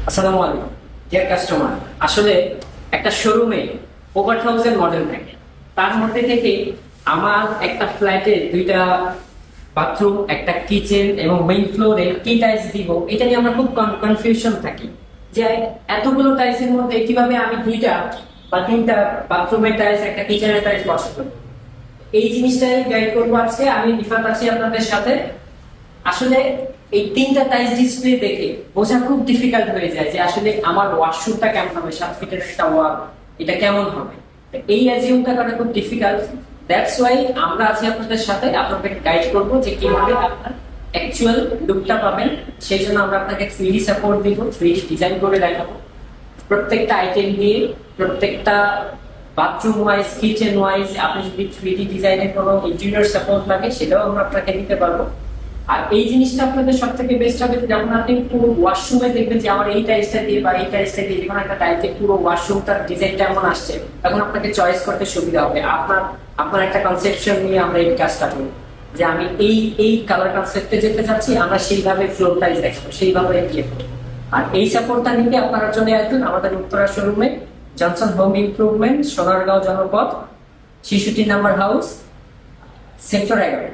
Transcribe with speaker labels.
Speaker 1: আসসালামু আলাইকুম deer customer. আসলে একটা শোরুমে ওভার 1000 মডেল থাকে, তার মধ্যে থেকে আমার একটা ফ্ল্যাটে দুইটা বাথরুম, একটা কিচেন এবং মেইন ফ্লোরে কি টাইলস দিব, এটা নিয়ে আমরা খুব কনফিউশন থাকি যে এতগুলো টাইলসের মধ্যে কিভাবে আমি দুইটা বা তিনটা বাথরুমের টাইলস, একটা কিচেনের টাইলস বসাবো। এই জিনিসটাই গাইড করবো আজকে আমি, রিফাত আছি আপনাদের সাথে। আসলে এই তিনটা টাইলস ডিসপ্লে দেখে বোঝা খুব ডিফিকাল্ট হয়ে যায় যে আসলে আমার ওয়াশরুমটা কেমন হবে, 7 ফিটের একটা ওয়াল, এটা কেমন হবে। এই অ্যাজিউমটা করা খুব ডিফিকাল্ট। দ্যাটস ওয়াই আমরা আছি আপনাদের সাথে, আপনাদের গাইড করবো যে কিভাবে আপনার অ্যাকচুয়াল লুকটা পাবেন। সেই জন্য আমরা আপনাকে 3D সাপোর্ট দিব, 3D ডিজাইন করে দেখাবো প্রত্যেকটা আইটেম দিয়ে, প্রত্যেকটা বাথরুম ওয়াইজ, কিচেন ওয়াইজ। আপনি যদি 3D ডিজাইনের কোনো ইন্টেরিয়র সাপোর্ট লাগে সেটাও আমরা আপনাকে দিতে পারবো। আর এই জিনিসটা আপনাদের সব থেকে বেস্ট হবে যখন আপনি পুরো ওয়াশরুমে দেখবেন যে আমার এই টাইলসটা দিয়ে বা এই টাইলসটা দিয়ে যেকোনো একটা টাইলসে পুরো ওয়াশরুমটার ডিজাইনটা এমন আসছে, তখন আপনাকে চয়েস করতে সুবিধা হবে। আপনার আপনার একটা কনসেপশন নিয়ে আমরা এই কাজটা করি যে আমি এই এই কালার কনসেপ্টে যেতে চাচ্ছি, আমরা সেইভাবে ফ্লোর টাইলস দেখাবো, সেইভাবে ইয়ে করবো। আর এই সাপোর্টটা নিতে আপনারা চলে আসবেন আমাদের উত্তরা শোরুমে, জনসন হোম ইমপ্রুভমেন্ট, সোনারগাঁও জনপথ, 66 নম্বর হাউস, সেক্টর 11।